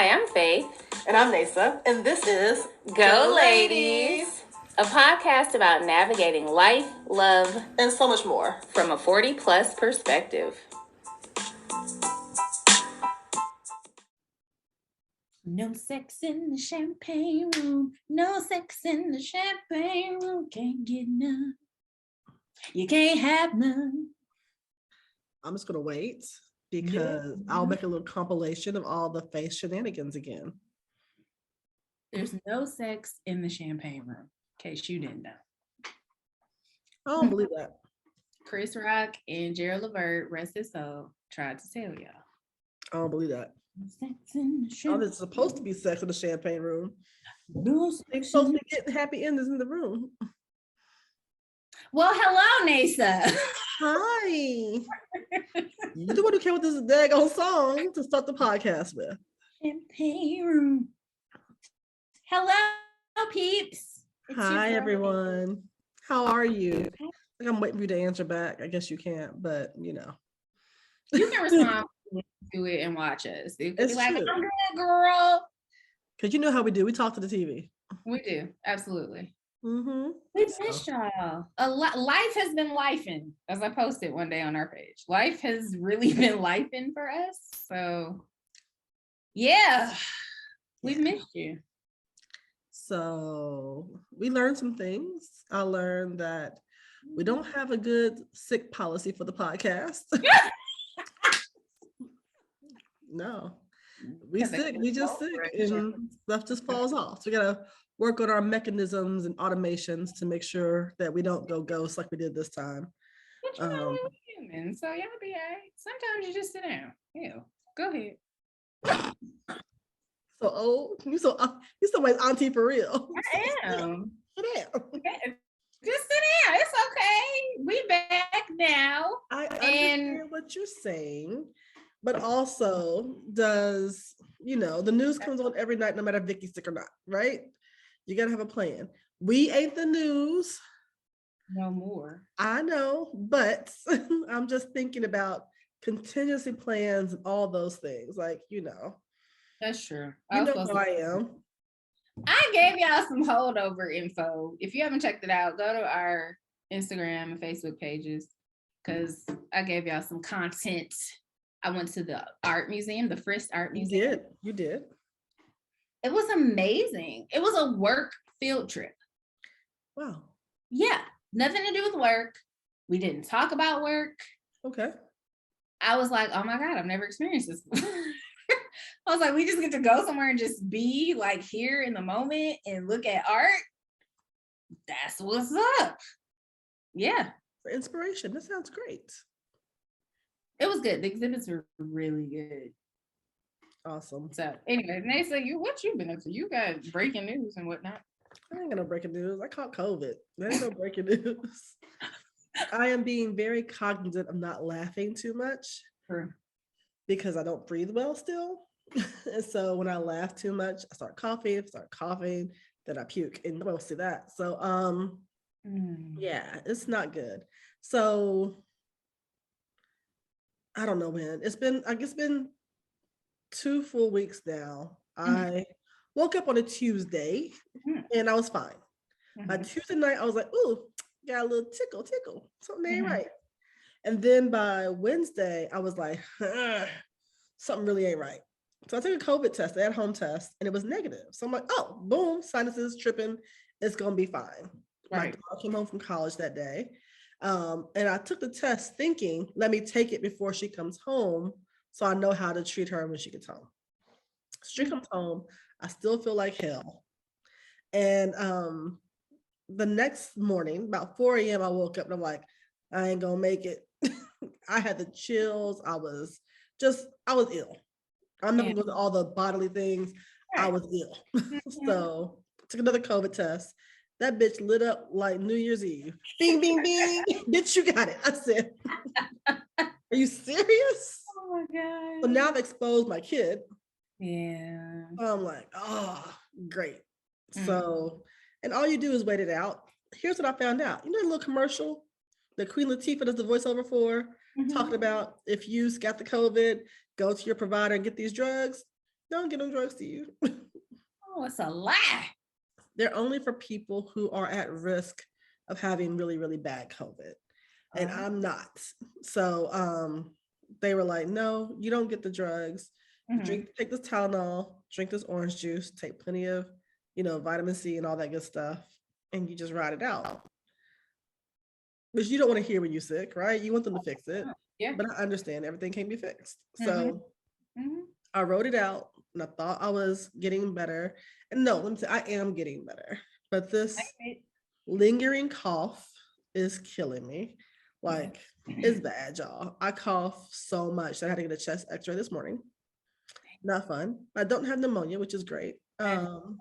Hi, I'm Faith. And I'm Neysa. And this is Go Ladies, a podcast about navigating life, love, and so much more from a 40-plus perspective. No sex in the champagne room. No sex in the champagne room. Can't get none. You can't have none. I'm just going to wait because I'll make a little compilation of all the face shenanigans again. There's no sex in the champagne room, in case you didn't know. I don't believe that. Chris Rock and Gerald Levert, rest his soul, tried to tell y'all. I don't believe that. Sex in the champagne. There's supposed to be sex in the champagne room. No They're supposed to be getting happy endings in the room. Well, hello, Neysa. Hi. You're the one who came with this daggone song to start the podcast with. Champagne room. Hello, peeps. Hi, everyone. How are you? I'm waiting for you to answer back. I guess you can't, but you know. You can respond to it and watch us. You can be like, true. I'm good, girl. Because you know how we do. We talk to the TV. We do. Absolutely. Mm-hmm. We missed y'all. Life has been lifing, as I posted one day on our page. Life has really been lifing for us. So, yeah, we've missed you. So we learned some things. I learned that we don't have a good sick policy for the podcast. No, we sick. We just sick, and stuff just falls off. So we gotta work on our mechanisms and automations to make sure that we don't go ghost like we did this time. But you know, we're human, so y'all be all right. Sometimes you just sit down. Yeah, go ahead. So old, you so my auntie for real. I am. Sit down. Just sit down. It's okay. We back now. I understand what you're saying, but also does the news comes on every night, no matter if Vicky's sick or not, right? You gotta have a plan. We ain't the news. No more. I know, but I'm just thinking about contingency plans and all those things. Like, That's true. You know who I am. I gave y'all some holdover info. If you haven't checked it out, go to our Instagram and Facebook pages because I gave y'all some content. I went to the art museum, the Frist Art Museum. You did. It was amazing. It was a work field trip. Wow. Yeah, nothing to do with work. We didn't talk about work. Okay. I was like, oh my God, I've never experienced this before. I was like, we just get to go somewhere and just be like here in the moment and look at art. That's what's up. Yeah. For inspiration. That sounds great. It was good. The exhibits were really good. Awesome. So anyway, Neysa, what you been up to? You got breaking news and whatnot. I ain't got no breaking news. I caught COVID. There ain't no breaking news. I am being very cognizant of not laughing too much. True. Because I don't breathe well still. And so when I laugh too much, I start coughing, then I puke, and nobody will see that. So yeah, it's not good. So I don't know, man. It's been 2 full weeks now. I woke up on a Tuesday and I was fine. By Tuesday night, I was like, ooh, got a little tickle. Something ain't right. And then by Wednesday, I was like, something really ain't right. So I took a COVID test, an at-home test, and it was negative. So I'm like, oh, boom, sinuses tripping. It's going to be fine. Right. My daughter came home from college that day. And I took the test thinking, let me take it before she comes home so I know how to treat her when she gets home. She comes home, I still feel like hell. And the next morning, about 4 a.m., I woke up and I'm like, I ain't going to make it. I had the chills. I was ill. I'm not going to go to all the bodily things. I was ill. So took another COVID test. That bitch lit up like New Year's Eve. Bing, bing, bing. Bitch, you got it. I said, are you serious? Oh my God. So now I've exposed my kid. Yeah. So I'm like, oh, great. So, and all you do is wait it out. Here's what I found out. You know the little commercial that Queen Latifah does the voiceover for, talking about if you got the COVID, go to your provider and get these drugs? don't get them drugs to you. Oh, it's a lie. They're only for people who are at risk of having really, really bad COVID. And I'm not. So they were like, no, you don't get the drugs. Take this Tylenol, drink this orange juice, take plenty of, vitamin C and all that good stuff, and you just ride it out. Which you don't want to hear when you're sick, right? You want them to fix it. Yeah. But I understand everything can be fixed. So I wrote it out and I thought I was getting better. And no, let me say I am getting better. But this lingering cough is killing me. Like, it's bad, y'all. I cough so much that I had to get a chest x-ray this morning. Not fun. I don't have pneumonia, which is great. And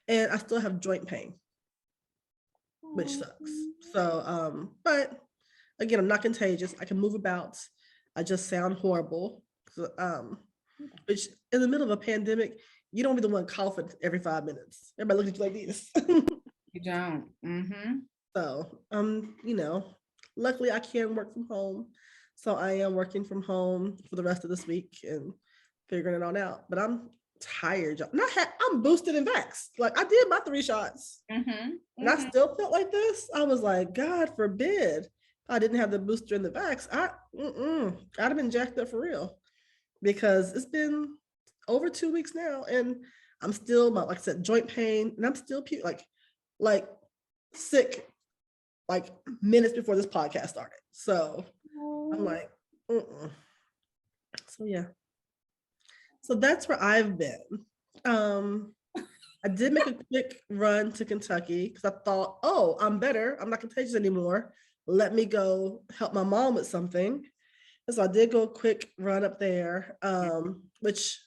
I still have joint pain, which sucks. So, but again, I'm not contagious. I can move about. I just sound horrible. Which in the middle of a pandemic, you don't be the one coughing every 5 minutes. Everybody looks at you like this. You don't. So, luckily I can work from home. So I am working from home for the rest of this week and figuring it all out. But I'm tired, y'all. I'm boosted and vaxxed. Like, I did my 3 shots. And I still felt like this. I was like, God forbid I didn't have the booster and the vax. I'd have been jacked up for real. Because it's been over 2 weeks now, and I'm still, like I said, joint pain, and I'm still like sick, like minutes before this podcast started. So I'm like, So yeah. So that's where I've been. I did make a quick run to Kentucky because I thought, oh, I'm better. I'm not contagious anymore. Let me go help my mom with something. And so I did go a quick run up there, which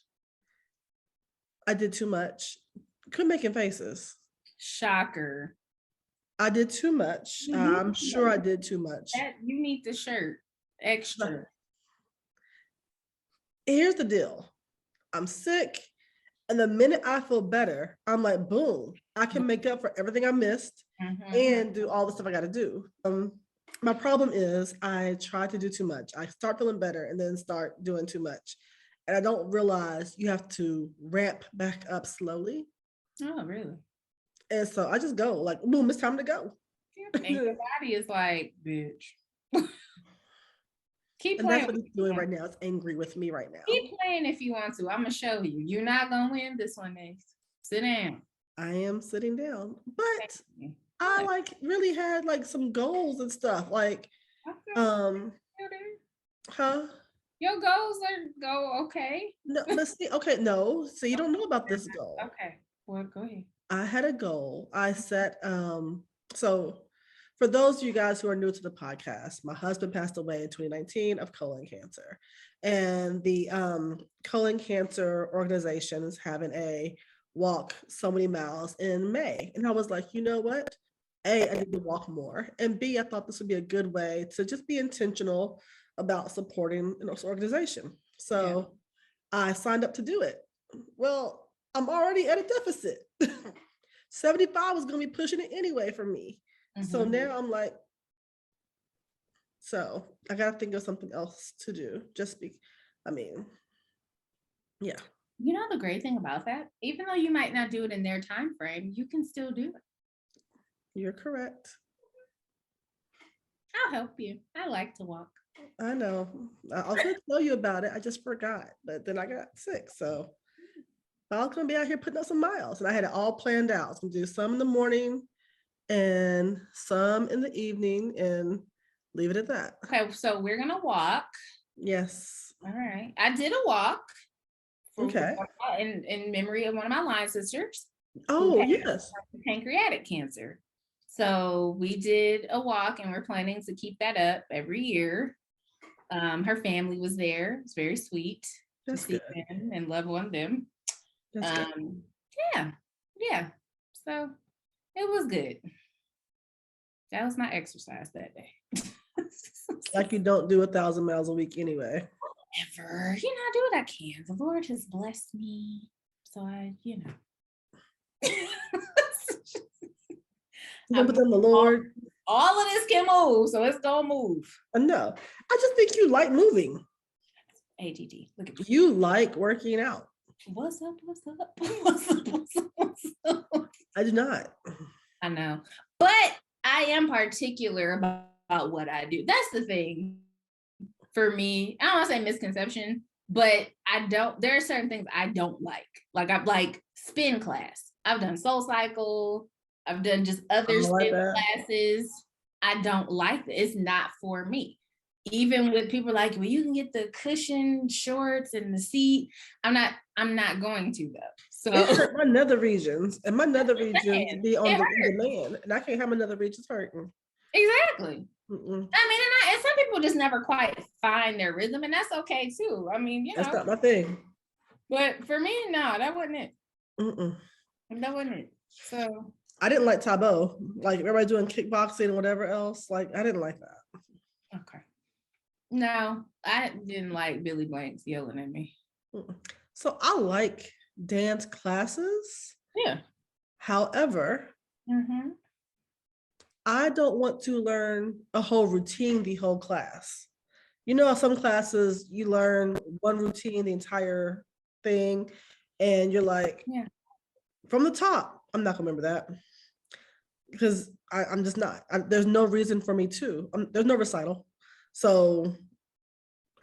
I did too much. Quit making faces. Shocker. I did too much. I'm sure I did too much. You need the shirt extra. Here's the deal. I'm sick. And the minute I feel better, I'm like, boom, I can make up for everything I missed and do all the stuff I got to do. My problem is I try to do too much. I start feeling better and then start doing too much. And I don't realize you have to ramp back up slowly. Oh, really? And so I just go like, boom, it's time to go. And your body is like, bitch. Keep and playing. That's what it's doing right now. It's angry with me right now. Keep playing if you want to. I'm going to show you. You're not going to win this one, Neysa. Sit down. I am sitting down. But I like really had like some goals and stuff. Like, Your goals go okay. No, but see, okay, no. So you don't know about this goal. Okay. Well, go ahead. I had a goal. I set so for those of you guys who are new to the podcast, my husband passed away in 2019 of colon cancer. And the colon cancer organization is having a walk so many miles in May. And I was like, you know what? A, I need to walk more. And B, I thought this would be a good way to just be intentional about supporting an organization. So I signed up to do it. Well, I'm already at a deficit. 75 was going to be pushing it anyway for me. So now I'm like, so I got to think of something else to do. Yeah. You know the great thing about that? Even though you might not do it in their time frame, you can still do it. You're correct. I'll help you. I like to walk. I know. I was going to tell you about it. I just forgot. But then I got sick. So I was going to be out here putting up some miles. And I had it all planned out. I was going to do some in the morning and some in the evening and leave it at that. Okay. So we're going to walk. Yes. All right. I did a walk. Okay. In memory of one of my line sisters. Oh, yes. Pancreatic cancer. So we did a walk and we're planning to keep that up every year. Her family was there. It's very sweet to see them and love on them. Yeah. So it was good. That was my exercise that day. Like you don't do 1,000 miles a week anyway. Ever. I do what I can. The Lord has blessed me. So But then the Lord. All of this can move, so it's gonna move. No, I just think you like moving. ADD. Look at you like working out. What's up? What's up? What's up? What's up? What's up? I do not. I know, but I am particular about what I do. That's the thing for me. I don't want to say misconception, but there are certain things I don't like. Like I've like spin class. I've done Soul Cycle. I've done just other spin classes. I don't like it. It's not for me. Even with people like, well, you can get the cushion shorts and the seat. I'm not going to though. So it hurt my nether regions, and my nether regions be on the demand, and I can't have my nether regions hurting. Exactly. I mean, and some people just never quite find their rhythm, and that's okay too. I mean, that's not my thing. But for me, no, that wasn't it. That wasn't it. So I didn't like Tabo. Like everybody doing kickboxing and whatever else. Like I didn't like that. Okay. No, I didn't like Billy Blanks yelling at me. So I like dance classes. Yeah. However, I don't want to learn a whole routine the whole class. You know, some classes you learn one routine the entire thing, and you're like, from the top. I'm not gonna remember that because I'm just not. There's no reason for me to. There's no recital, so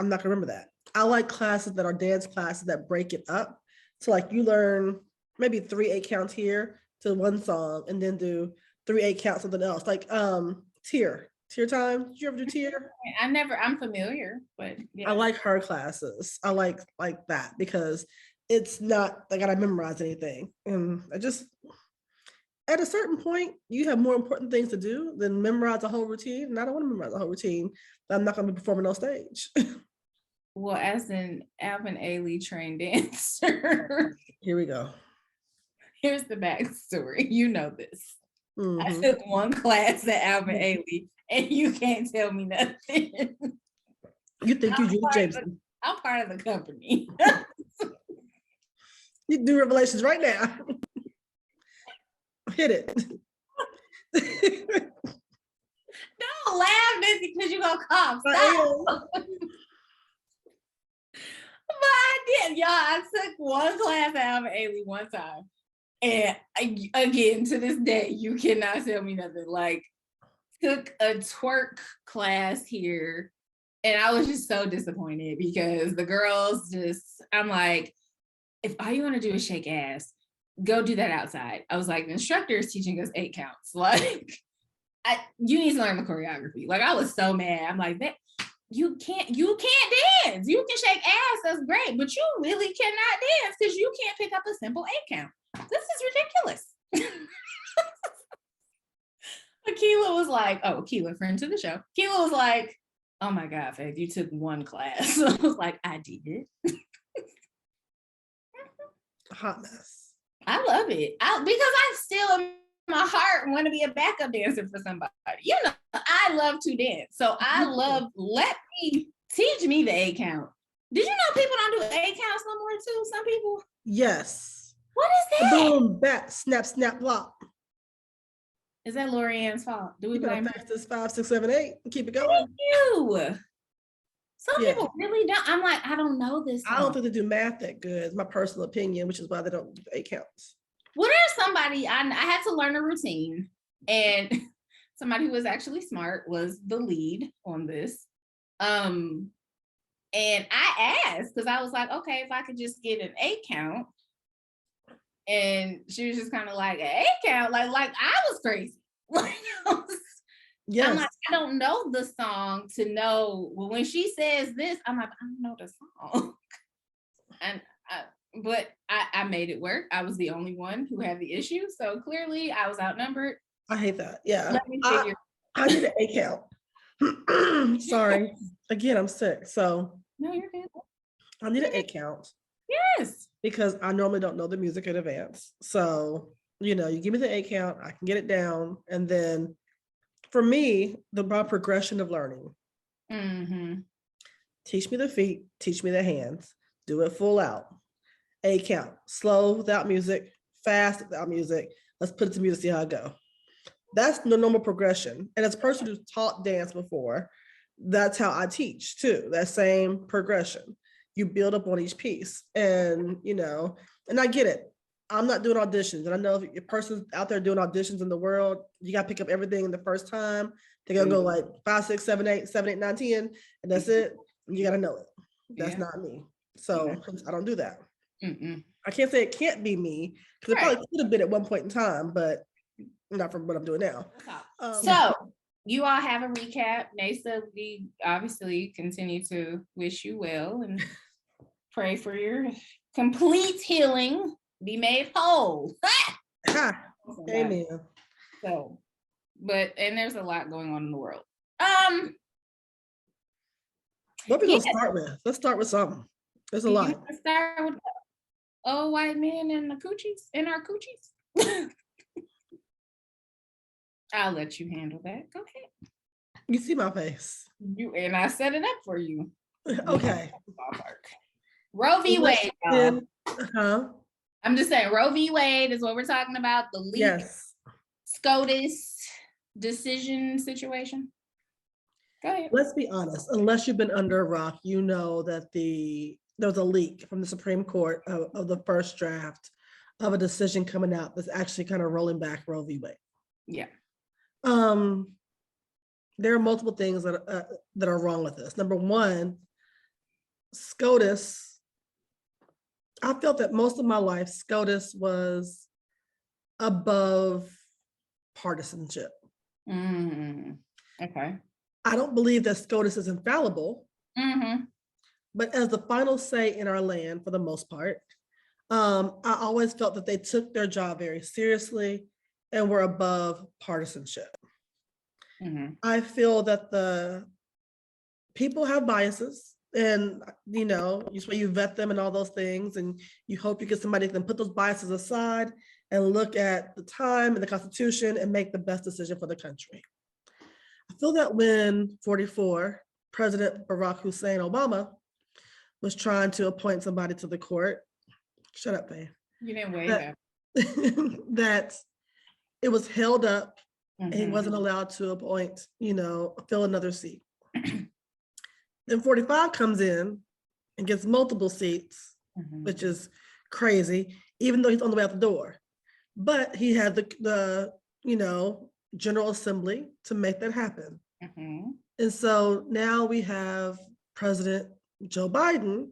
I'm not gonna remember that. I like classes that are dance classes that break it up. So like you learn maybe 3 8 counts here to one song, and then do 3 8 counts something else. Like tier time. Did you ever do tier? I'm familiar, but yeah. I like her classes. I like that because it's not like I gotta memorize anything. And I just at a certain point, you have more important things to do than memorize a whole routine. And I don't want to memorize a whole routine that I'm not gonna be performing on stage. Well, as an Alvin Ailey trained dancer, here we go. Here's the backstory. You know this. I took one class at Alvin Ailey, and you can't tell me nothing. You think you Julie Jameson? I'm part of the company. You do Revelations right now. Hit it. Don't laugh, Missy, because you're gonna cough. Stop. But I did, y'all. I took one class at Alvin Ailey one time. And again, to this day, you cannot tell me nothing. Like, took a twerk class here, and I was just so disappointed because the girls I'm like, if all you want to do is shake ass, go do that outside. I was like, the instructor is teaching us 8 counts. Like, you need to learn the choreography. Like, I was so mad. I'm like, that you can't dance. You can shake ass, that's great, but you really cannot dance because you can't pick up a simple 8 count. This is ridiculous. Akila was like, Akila, friend to the show. Akila was like, oh my God, Faith, you took one class. I was like, I did. Hot mess. I love it. Because I still in my heart want to be a backup dancer for somebody. You know, I love to dance. So I love, teach me the 8 count. Did you know people don't do 8 counts no more too? Some people? Yes. What is that? Boom, back, snap, snap, block. Is that Lorianne's fault? Do we blame her? This 5, 6, 7, 8. Keep it going. Thank you. Some people really don't. I'm like, I don't know this song. I don't think they do math that good. It's my personal opinion, which is why they don't do 8 counts. Well, there's somebody, I had to learn a routine, and somebody who was actually smart was the lead on this. And I asked, because I was like, okay, if I could just get an 8 count. And she was just kind of like, an 8 count? Like I was crazy. Like, yes. I'm like, I don't know the song to know. Well, when she says this, I'm like, I don't know the song. But I made it work. I was the only one who had the issue. So clearly I was outnumbered. I hate that. Yeah. Let me figure. I need an 8 count. Sorry. Again, I'm sick. So no, you're good. I need an 8 count. Yes. Because I normally don't know the music in advance. So, you give me the 8 count, I can get it down. And then for me, the progression of learning. Teach me the feet, teach me the hands, do it full out. 8 count, slow without music, fast without music. Let's put it to music, see how I go. That's the normal progression. And as a person who's taught dance before, that's how I teach too, that same progression. you build up on each piece. And, you know, and I get it. I'm not doing auditions. And I know if a person's out there doing auditions in the world, you got to pick up everything the first time. They're going to go like 5, 6, 7, 8, 7, 8, 9, 10, and that's it. And you got to know it. That's not me. So I don't do that. I can't say it can't be me because it probably could have been at one point in time, but not from what I'm doing now. So you all have a recap. Neysa, we obviously continue to wish you well and pray for your complete healing, be made whole. Amen. So, and there's a lot going on in the world. What we gonna start with? Let's start with something. There's a lot. Start with old white men and the coochies and our coochies. I'll let you handle that. Go ahead. You see my face. And I set it up for you. Okay. Roe v. Wade. I'm just saying, Roe v. Wade is what we're talking about. The leak SCOTUS decision situation. Go ahead. Let's be honest. Unless you've been under a rock, you know that there was a leak from the Supreme Court of the first draft of a decision coming out that's actually kind of rolling back Roe v. Wade. Yeah. There are multiple things that are wrong with this. Number one, SCOTUS. I felt that most of my life, SCOTUS was above partisanship. Okay. I don't believe that SCOTUS is infallible, but as the final say in our land, for the most part, I always felt that they took their job very seriously and were above partisanship. I feel that the people have biases, and you know, you vet them and all those things, and you hope you get somebody that can put those biases aside and look at the time and the Constitution and make the best decision for the country. I feel that when 44, President Barack Hussein Obama was trying to appoint somebody to the court, shut up, babe. You didn't wait that. That it was held up and he wasn't allowed to appoint, fill another seat. Then 45 comes in and gets multiple seats, which is crazy, even though he's on the way out the door. But he had the General Assembly to make that happen. And so now we have President Joe Biden,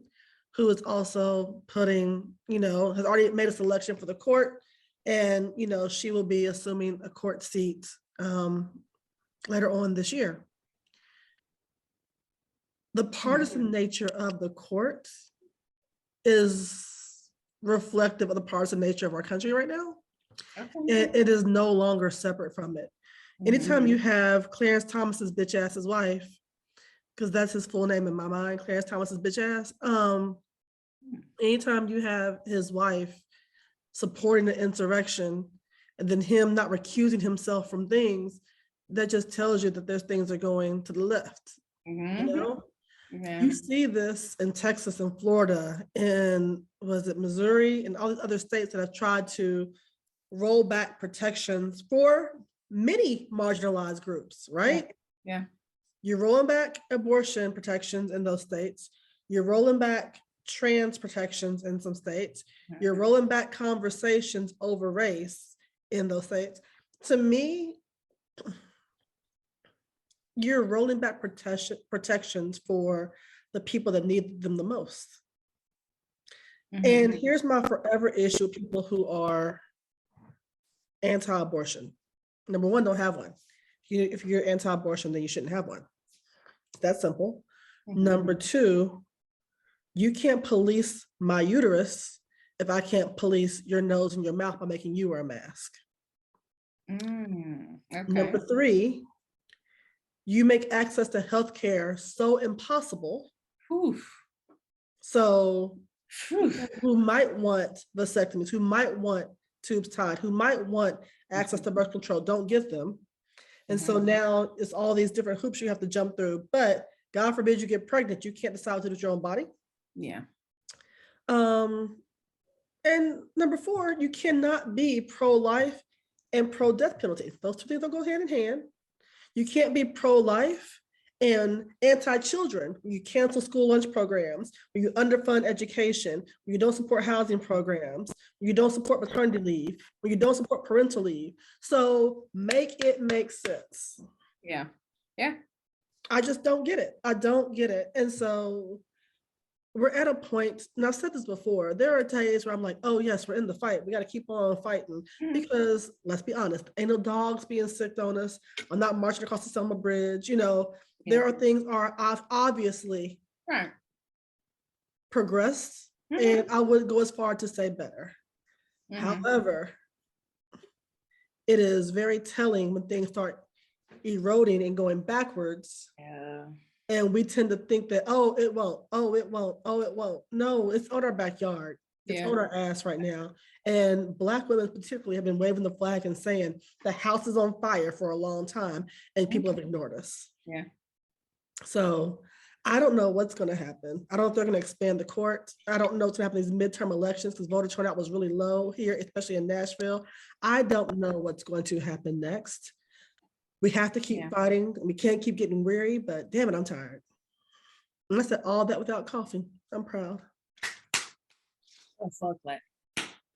who is also putting, has already made a selection for the court. And, she will be assuming a court seat later on this year. The partisan nature of the court is reflective of the partisan nature of our country right now. It is no longer separate from it. Anytime you have Clarence Thomas's bitch ass's wife, because that's his full name in my mind, Clarence Thomas's bitch ass. Anytime you have his wife supporting the insurrection and then him not recusing himself from things, that just tells you that there's things are going to the left. You see this in Texas and Florida and was it Missouri and all these other states that have tried to roll back protections for many marginalized groups, right? Yeah. You're rolling back abortion protections in those states. You're rolling back trans protections in some states. You're rolling back conversations over race in those states. To me, you're rolling back protections for the people that need them the most. And here's my forever issue with people who are anti-abortion. Number one, don't have one. If you're anti-abortion, then you shouldn't have one. That's simple. Number two, you can't police my uterus if I can't police your nose and your mouth by making you wear a mask. Number three, you make access to healthcare so impossible. So who might want vasectomies, who might want tubes tied, who might want access to birth control, don't get them. And so now it's all these different hoops you have to jump through. But God forbid you get pregnant, you can't decide what to do with your own body. Yeah. And number four, you cannot be pro-life and pro-death penalty. Those two things don't go hand in hand. You can't be pro-life and anti-children. You cancel school lunch programs, when you underfund education, when you don't support housing programs, when you don't support maternity leave, when you don't support parental leave. So make it make sense. Yeah. Yeah. I just don't get it. I don't get it. And so we're at a point, and I've said this before, there are days where I'm like, oh yes, we're in the fight. We got to keep on fighting because let's be honest, ain't no dogs being sicked on us. I'm not marching across the Selma Bridge. You know, there are things are obviously progressed, and I would go as far to say better. However, it is very telling when things start eroding and going backwards. Yeah. And we tend to think that, oh, it won't, oh, it won't, oh, it won't. No, it's on our backyard. It's on our ass right now. And Black women particularly have been waving the flag and saying the house is on fire for a long time, and people have ignored us. Yeah. So I don't know what's going to happen. I don't know if they're going to expand the court. I don't know what's going to happen in these midterm elections because voter turnout was really low here, especially in Nashville. I don't know what's going to happen next. We have to keep fighting. We can't keep getting weary, but damn it, I'm tired. And I said all that without coughing. I'm proud. Oh, fuck that.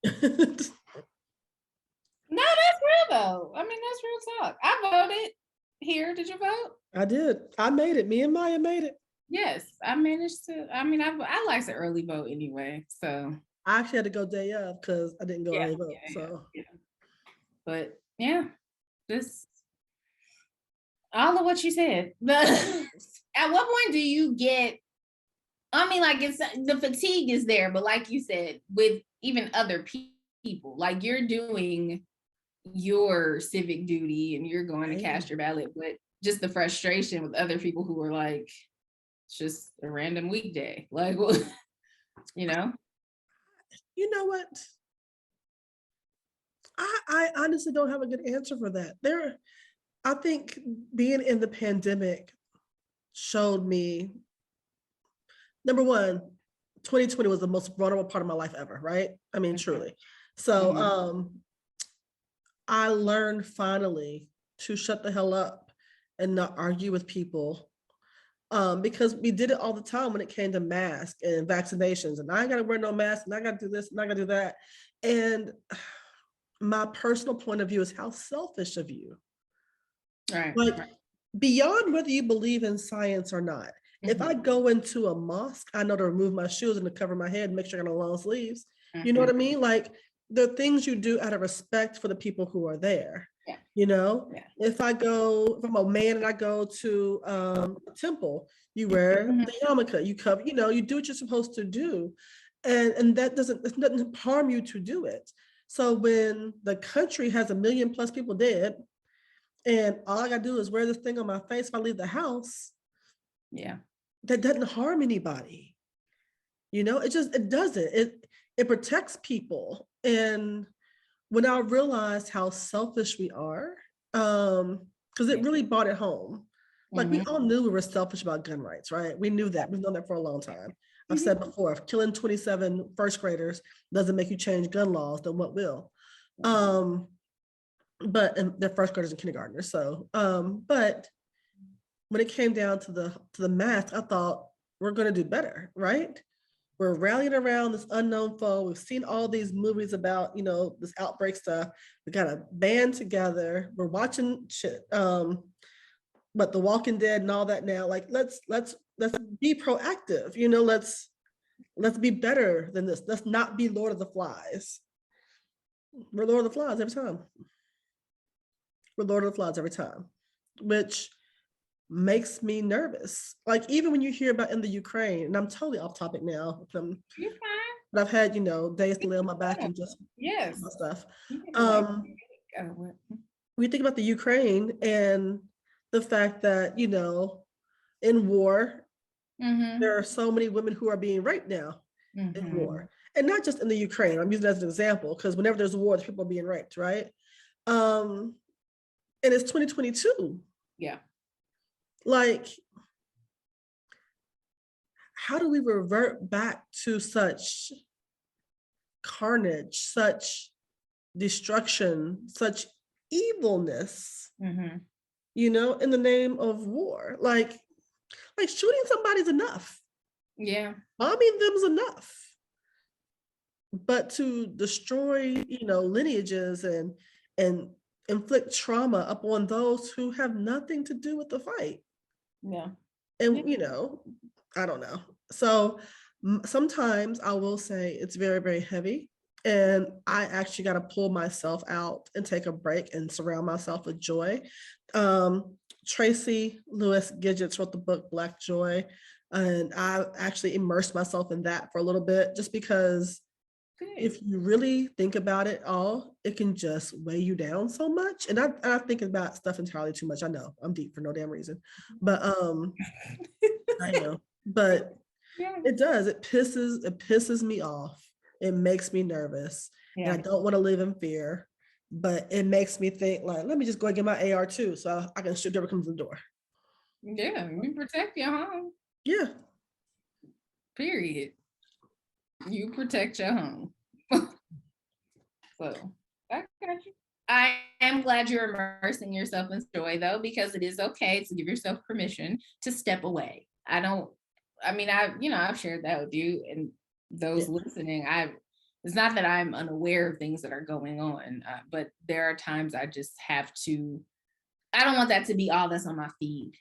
No, that's real though. I mean, that's real talk. I voted here. Did you vote? I did. I made it. Me and Maya made it. Yes, I managed to. I mean, I like to early vote anyway. So I actually had to go day of because I didn't go early vote. But yeah, just all of what you said. At what point do you get, I mean, like it's the fatigue is there, but like you said, with even other people, like you're doing your civic duty and you're going to cast your ballot, but just the frustration with other people who are like, it's just a random weekday. Like, well, you know? You know what? I honestly don't have a good answer for that. I think being in the pandemic showed me, number one, 2020 was the most vulnerable part of my life ever, right? I mean, truly. So I learned finally to shut the hell up and not argue with people because we did it all the time when it came to masks and vaccinations. And I ain't got to wear no mask, and I got to do this, and I got to do that. And my personal point of view is how selfish of you. Right. Like, beyond whether you believe in science or not, if I go into a mosque, I know to remove my shoes and to cover my head and make sure I got no long sleeves. You know what I mean? Like, the things you do out of respect for the people who are there. You know, if I'm a man and I go to a temple, you wear the yarmulke, you cover, you know, you do what you're supposed to do. And that doesn't harm you to do it. So when the country has 1 million plus people dead, and all I gotta do is wear this thing on my face if I leave the house, that doesn't harm anybody. You know, it doesn't. It protects people. And when I realized how selfish we are, because it really brought it home. Like, we all knew we were selfish about gun rights, right? We knew that. We've known that for a long time. I've said before, if killing 27 first graders doesn't make you change gun laws, then what will? But and they're first graders and kindergartners. So, but when it came down to the mask, I thought we're going to do better, right? We're rallying around this unknown foe. We've seen all these movies about, you know, this outbreak stuff. We got to band together. We're watching shit, but The Walking Dead and all that now. Like, let's be proactive. You know, let's be better than this. Let's not be Lord of the Flies. We're Lord of the Flies every time. We're Lord of the Flies every time, which makes me nervous. Like, even when you hear about in the Ukraine, and I'm totally off topic now, but I've had, you know, days to lay on my back and just stuff. We think about the Ukraine and the fact that, you know, in war, there are so many women who are being raped now in war. And not just in the Ukraine. I'm using it as an example because whenever there's war, people are being raped, right? And it's 2022. Like, how do we revert back to such carnage, such destruction, such evilness, you know, in the name of war? Like, Like shooting somebody's enough. Yeah. Bombing them's enough. But to destroy, lineages and inflict trauma upon those who have nothing to do with the fight. Yeah. And, I don't know. So sometimes I will say it's very, very heavy. And I actually got to pull myself out and take a break and surround myself with joy. Tracy Lewis Gidgets wrote the book Black Joy. And I actually immersed myself in that for a little bit, just because if you really think about it all, it can just weigh you down so much. And I think about stuff entirely too much. I know I'm deep for no damn reason, but I know, but Yeah. it does. It pisses me off. It makes me nervous, and I don't want to live in fear. But it makes me think, like, let me just go and get my AR too, so I can shoot whoever comes to the door. Yeah, you protect your home. Yeah. Period. You protect your home. So I got you. I am glad you're immersing yourself in joy, though, because it is okay to give yourself permission to step away. I've shared that with you and those listening. It's not that I'm unaware of things that are going on, but there are times I just have to. I don't want that to be all that's on my feed.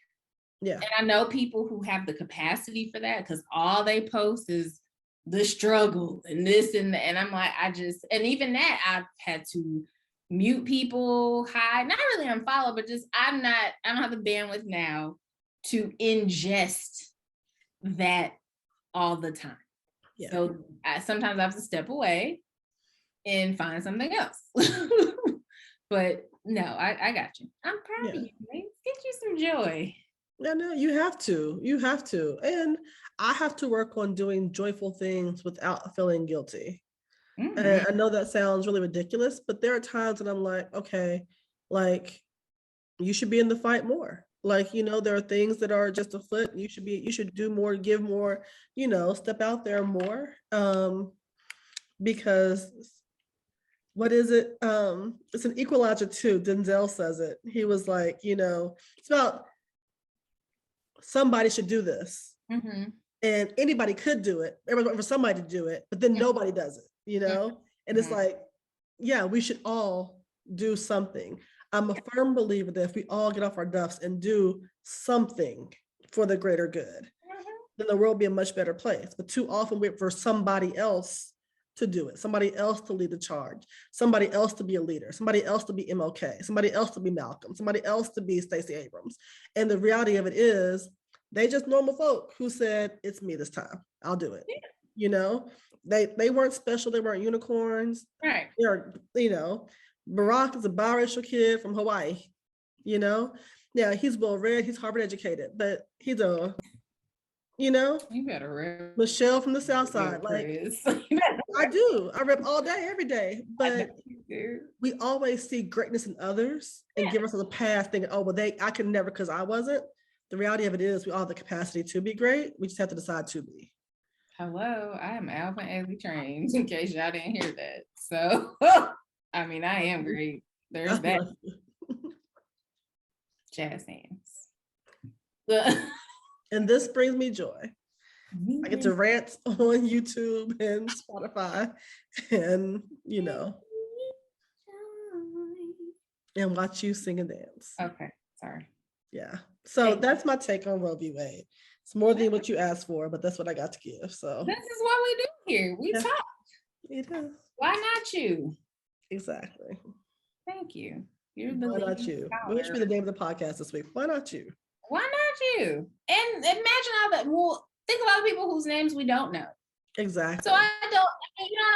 Yeah. And I know people who have the capacity for that, because all they post is the struggle and this and that. And I'm like, and even that, I've had to mute people, hide, not really unfollow, but just I don't have the bandwidth now to ingest that all the time. Yeah. So sometimes I have to step away and find something else. But no, I got you. I'm proud of you, man. Get you some joy. Yeah, no, you have to. And I have to work on doing joyful things without feeling guilty. Mm-hmm. And I know that sounds really ridiculous, but there are times when I'm like, okay, like you should be in the fight more. Like, there are things that are just afoot. You should do more, give more, step out there more. Because what is it? It's an Equalizer 2. Denzel says it. He was like, it's about somebody should do this. Mm-hmm. And anybody could do it. Everybody's waiting for somebody to do it, but then nobody does it, And it's like, yeah, we should all do something. I'm a firm believer that if we all get off our duffs and do something for the greater good, then the world will be a much better place. But too often we wait for somebody else to do it, somebody else to lead the charge, somebody else to be a leader, somebody else to be MLK, somebody else to be Malcolm, somebody else to be Stacey Abrams. And the reality of it is, they just normal folk who said, it's me this time, I'll do it. Yeah. They weren't special, they weren't unicorns. Right. They're, Barack is a biracial kid from Hawaii, Yeah, he's well read, he's Harvard educated, but he's you better read Michelle from the South Side. Like I do. I rep all day, every day. But we always see greatness in others and give us a pass thinking, oh, well, I could never because I wasn't. The reality of it is we all have the capacity to be great. We just have to decide to be. Hello, I am Alvin Ailey trained, in case y'all didn't hear that. So, I am great. There's that. Jazz hands. And this brings me joy. I get to rant on YouTube and Spotify and, and watch you sing and dance. Okay, sorry. Yeah. So that's my take on Roe v. Wade. It's more than what you asked for, but that's what I got to give. So this is what we do here. We talk. It is. Why not you? Exactly. Thank you. You're the Why not you? What should be the name of the podcast this week? Why not you? Why not you? And imagine all that. Well, think of all the people whose names we don't know. Exactly. So you don't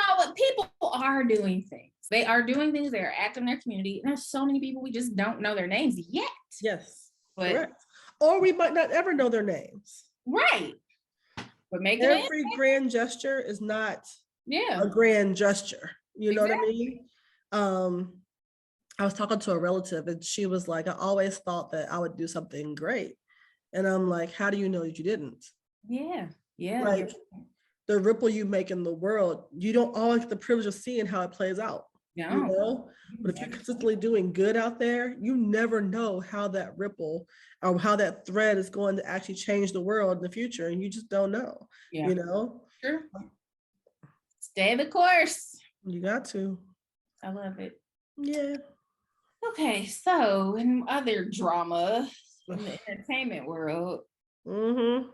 know what people are doing things. They are doing things. They are active in their community. And there's so many people we just don't know their names yet. Yes. But, correct. Or we might not ever know their names. Right. But every grand gesture is not a grand gesture. You know what I mean? I was talking to a relative and she was like, I always thought that I would do something great. And I'm like, how do you know that you didn't? Yeah. Yeah. Like the ripple you make in the world, you don't always get the privilege of seeing how it plays out. No. You know, but if you're consistently doing good out there, you never know how that ripple or how that thread is going to actually change the world in the future, and you just don't know. Yeah. You know, Sure. Stay the course. you got to. I love it. Yeah. Okay, so in other drama in the entertainment world, your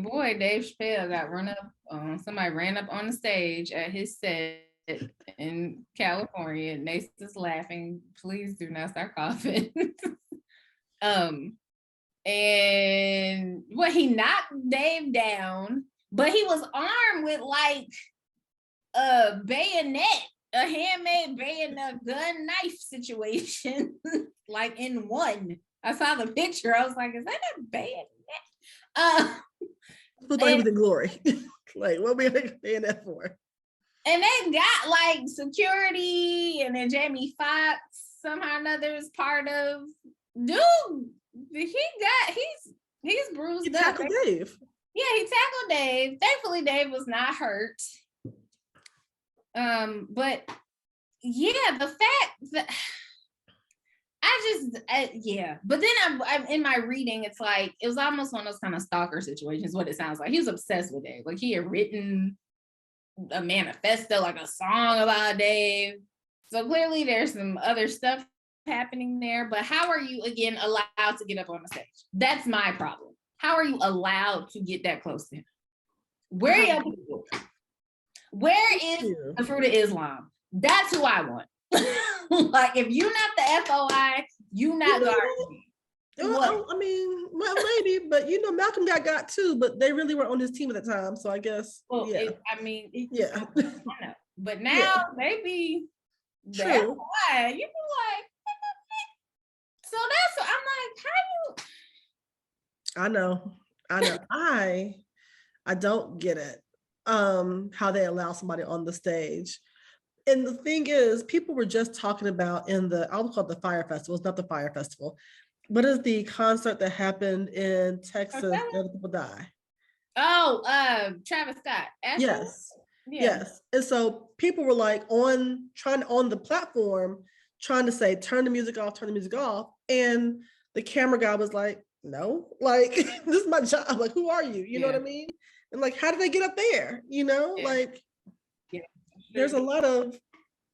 boy Dave Chappelle got run up on. Somebody ran up on the stage at his set in California. Neysa's laughing. Please do not start coughing. And well, he knocked Dave down, but he was armed with like a bayonet, a handmade bayonet gun knife situation, like in one. I saw the picture. I was like, is that a bayonet? I thought he was in glory. Like, what we paying that for? And they got like security, and then Jamie Foxx somehow or another is part of. Dude, he's bruised He up. tackled Dave. Yeah, he tackled Dave. Thankfully, Dave was not hurt. But yeah, the fact that yeah. But then I'm in my reading, it's like it was almost one of those kind of stalker situations. What it sounds like, he was obsessed with Dave. Like he had written a manifesto, like a song about Dave. So clearly, there's some other stuff happening there. But how are you again allowed to get up on the stage? That's my problem. How are you allowed to get that close to him? Where are you? Where is the fruit of Islam? That's who I want. Like, if you're not the FOI, you not guarding. Well, I mean, well, maybe, but you know, Malcolm got too, but they really were on his team at the time, so I guess. Well, yeah. I know. But now maybe the FOI, you be like, so that's what I'm like, how you? I know. I don't get it. How they allow somebody on the stage. And the thing is, people were just talking about I'll call it the Fire Festival. It's not the Fire Festival. What is the concert that happened in Texas where people die? Oh, Travis Scott. Yes. Yeah. Yes. And so people were like on the platform trying to say, turn the music off. And the camera guy was like, no, like, this is my job. Like, who are you? You know what I mean? And like, how did they get up there? You know, like, there's a lot of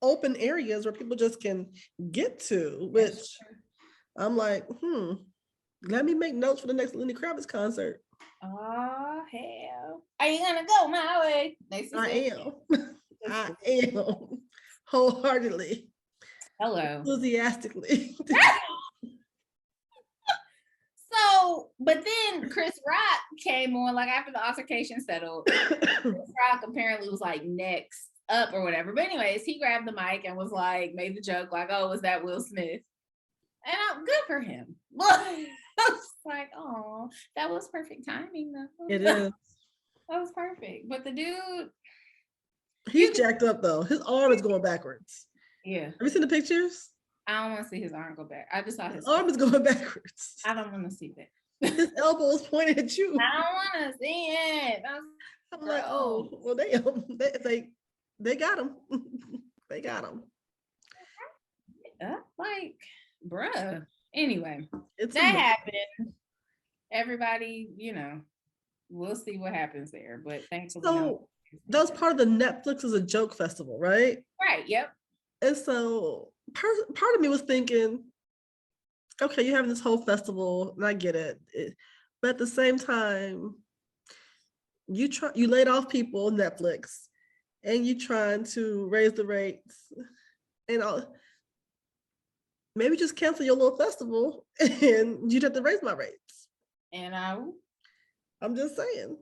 open areas where people just can get to, which I'm like, let me make notes for the next Lenny Kravitz concert. Oh, hell. Are you going to go my way? I am. Wholeheartedly. Hello. Enthusiastically. So, but then Chris Rock came on, like after the altercation settled. Chris Rock apparently was like next up or whatever. But anyways, he grabbed the mic and was like, made the joke like, oh, was that Will Smith? And I'm good for him. I was like, oh, that was perfect timing though. It is. That was perfect. But the dude, he's jacked up though. His arm is going backwards. Yeah. Have you seen the pictures? I don't want to see his arm go back. I just saw his arm is going backwards. I don't want to see that. His elbow is pointed at you. I don't want to see it. I'm like, oh, well, they got him. They got him. Like, bruh. Anyway, that happened. Everybody, you know, we'll see what happens there. But thanks for so that was part of the Netflix is a Joke Festival, right? Right. Yep. And so part of me was thinking, okay, you're having this whole festival, and I get it, but at the same time, you laid off people, Netflix, and you trying to raise the rates, and maybe just cancel your little festival, and you'd have to raise my rates. And I'm just saying,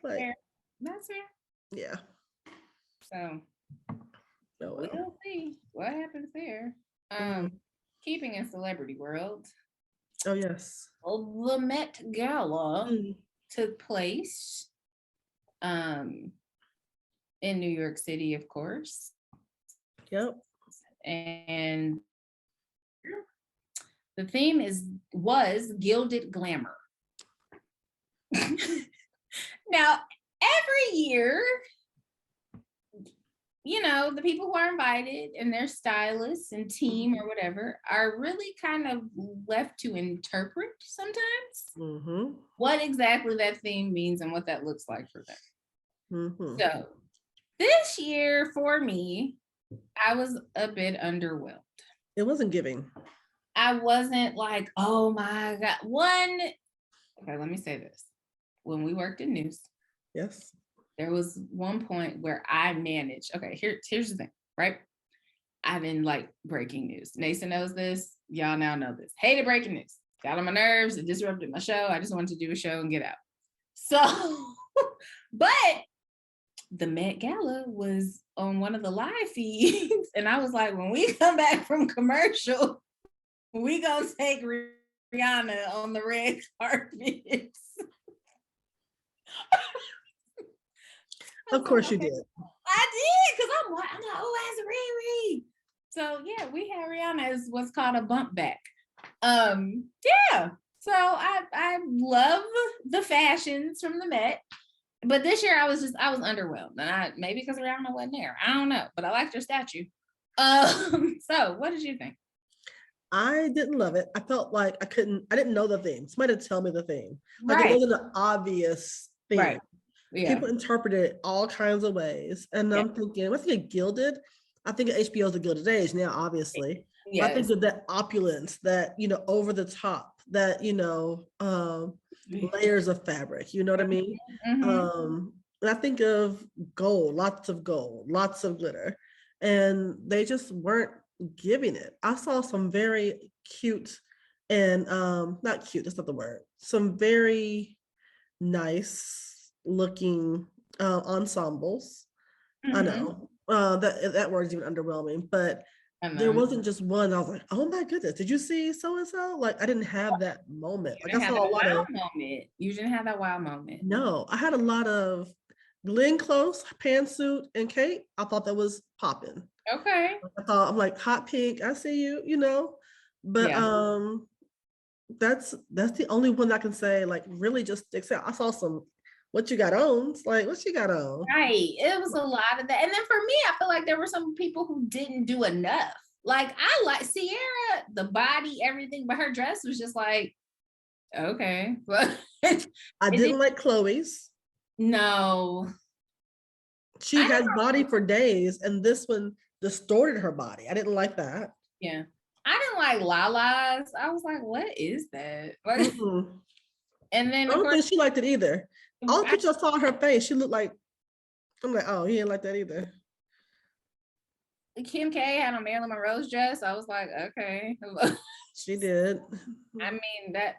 like, fair. That's fair. Yeah. So. We'll see what happens there. Keeping in celebrity world. Oh yes. The Met Gala took place in New York City, of course. Yep. And the theme was gilded glamour. Now, every year you know, the people who are invited and their stylists and team or whatever are really kind of left to interpret sometimes what exactly that theme means and what that looks like for them. So this year for me, I was a bit underwhelmed. It wasn't giving. I wasn't like, oh my God. Okay, let me say this. When we worked in news, yes, there was one point where I managed. Okay, here's the thing, right? I didn't like breaking news. Neysa knows this. Y'all now know this. Hated breaking news. Got on my nerves. It disrupted my show. I just wanted to do a show and get out. So, but the Met Gala was on one of the live feeds. And I was like, when we come back from commercial, we gonna take Rihanna on the red carpet. Of course you did. I did, because I'm like, oh, that's Riri. So yeah, we had Rihanna as what's called a bump back. Yeah. So I love the fashions from the Met. But this year I was underwhelmed. And maybe because Rihanna wasn't there. I don't know, but I liked her statue. So what did you think? I didn't love it. I felt like I didn't know the theme. Somebody to tell me the theme. Like it wasn't an obvious theme. Right. Yeah. People interpreted it all kinds of ways. And I'm thinking, what's it gilded? I think HBO's a Gilded Age now, obviously. Yes. I think of that opulence, that, you know, over the top, that, you know, layers of fabric, you know what I mean? And I think of gold, lots of glitter, and they just weren't giving it. I saw some very cute and not cute, that's not the word, some very nice looking ensembles. I know that word is even underwhelming, but there wasn't just one. I was like, oh my goodness, did you see so and so? Like I didn't have that moment. Like I saw a lot of moment. You didn't have that wow moment. No, I had a lot of Glenn Close, pantsuit, and Kate. I thought that was popping. Okay. I'm like hot pink. I see you, you know, but that's the only one I can say like really just sticks out. I saw some what you got on. Like, what you got on? Right. It was a lot of that. And then for me, I feel like there were some people who didn't do enough. Like, I like Sierra, the body, everything, but her dress was just like, okay. But I didn't like Chloe's. No. She has body for days, and this one distorted her body. I didn't like that. Yeah. I didn't like Lala's. I was like, what is that? Like, and then I don't think she liked it either. All the pictures I saw her face, she looked like, I'm like, oh, he didn't like that either. Kim K had on Marilyn Monroe's dress. I was like, okay. She did. I mean, that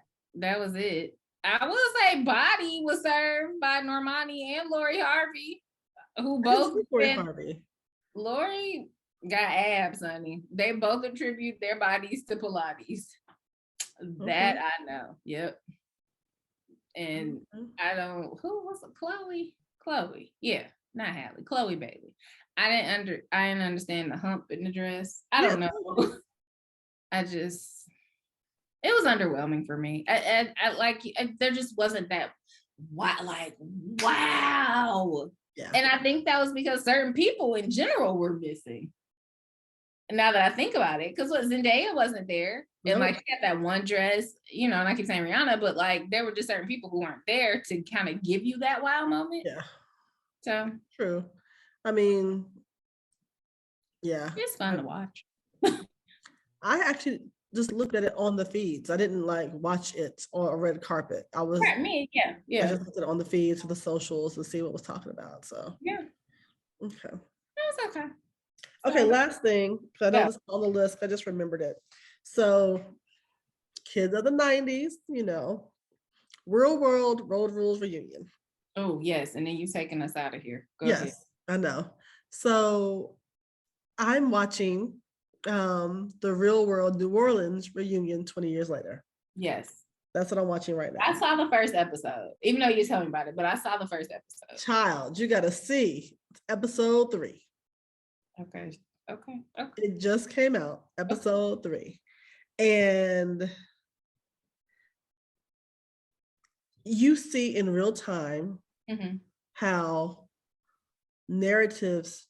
was it. I will say body was served by Normani and Lori Harvey, who both Lori got abs, honey. They both attribute their bodies to Pilates. That I know. Yep. And I don't, who was it? Chloe. Yeah, not Hallie. Chloe Bailey. I didn't understand the hump in the dress. I don't know. It was underwhelming for me. There just wasn't that wow. Yeah. And I think that was because certain people in general were missing. Now that I think about it, because Zendaya wasn't there. And like she had that one dress, you know, and I keep saying Rihanna, but like there were just certain people who weren't there to kind of give you that wow moment. Yeah. So true. I mean, yeah. It's fun to watch. I actually just looked at it on the feeds. I didn't like watch it on a red carpet. I I just looked at it on the feeds to the socials to see what was talking about. So yeah. Okay. That's okay. Okay, last thing, because I know this is on the list, I just remembered it. So, kids of the 90s, you know, Real World Road Rules Reunion. Oh, yes. And then you taking us out of here. Go ahead. I know. So, I'm watching the Real World New Orleans reunion 20 years later. Yes. That's what I'm watching right now. I saw the first episode, even though you told me about it, but I saw the first episode. Child, you got to see episode 3. Okay. It just came out, episode 3. And you see in real time how narratives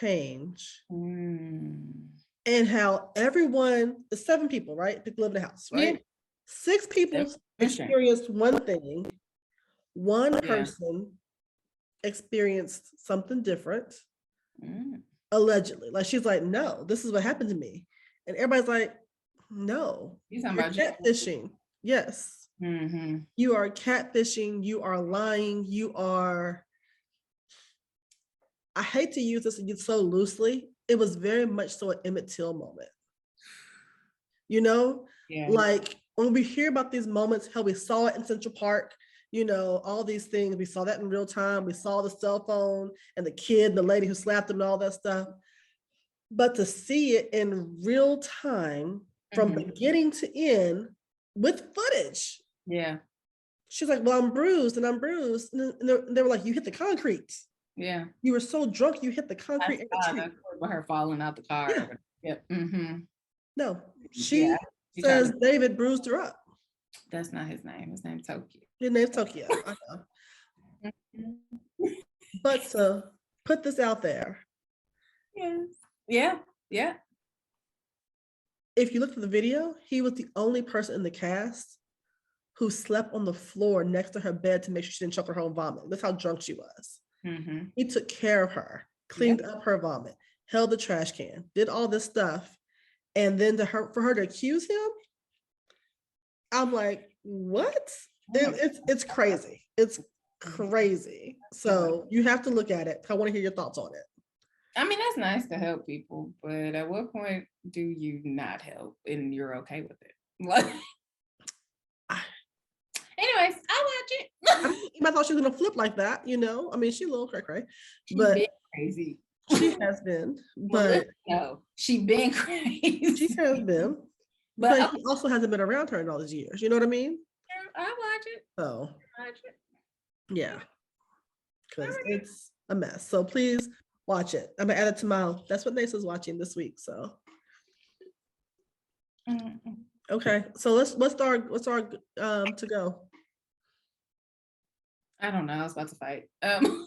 change. Mm. And how everyone, the 7 people, right? They live in the house, right? Yeah. 6 people Yep. experienced one thing. One Yeah. person experienced something different, Mm. allegedly. Like she's like, no, this is what happened to me. And everybody's like, no, You you're talking about catfishing. Yes. Mm-hmm. You are catfishing. You are lying. You are, I hate to use this so loosely. It was very much so an Emmett Till moment. You know, Yeah. like when we hear about these moments, how we saw it in Central Park, you know, all these things, we saw that in real time. We saw the cell phone and the kid and the lady who slapped him and all that stuff. But to see it in real time from beginning to end with footage. Yeah. She's like, well, I'm bruised and I'm bruised. And they were like, you hit the concrete. Yeah. You were so drunk, you hit the concrete. That's her falling out the car. Yeah. Yep. Mm-hmm. No, she says David bruised her up. That's not his name. His name's Tokyo. His name's Tokyo. I know. But to put this out there. Yes. Yeah. Yeah. If you look at the video, he was the only person in the cast who slept on the floor next to her bed to make sure she didn't choke her own vomit. That's how drunk she was. Mm-hmm. He took care of her, cleaned up her vomit, held the trash can, did all this stuff. And then for her to accuse him, I'm like, what? It's crazy. It's crazy. So you have to look at it. I want to hear your thoughts on it. I mean, that's nice to help people, but at what point do you not help and you're okay with it? Like, anyways, I'll watch it. I thought she was gonna flip like that, you know. I mean, she's a little cray-cray, but been crazy. She has been, but no, she been crazy. She has been, but he also hasn't been around her in all these years. You know what I mean? I'll watch it. So, watch it. Yeah, because it's a mess. So please watch it. I'm gonna add it to my. That's what Neysa's watching this week. So. Okay, so what's our to go? I don't know. I was about to fight. I'm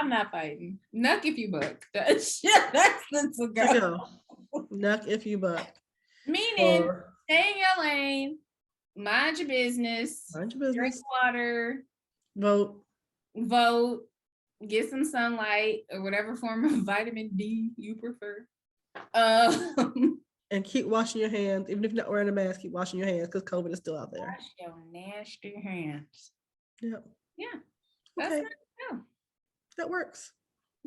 not fighting. Nuck if you buck. That's the to go. Nuck if you buck. Meaning, stay in your lane. Mind your business. Mind your business. Drink water. Vote. Get some sunlight or whatever form of vitamin D you prefer. And keep washing your hands. Even if you're not wearing a mask, keep washing your hands because COVID is still out there. Wash your nasty hands. Yep. Yeah. Okay. That works.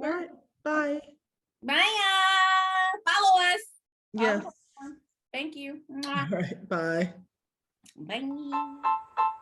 All right. Bye. Bye, y'all. Follow us. Yes. Thank you. All right. Bye. Bye.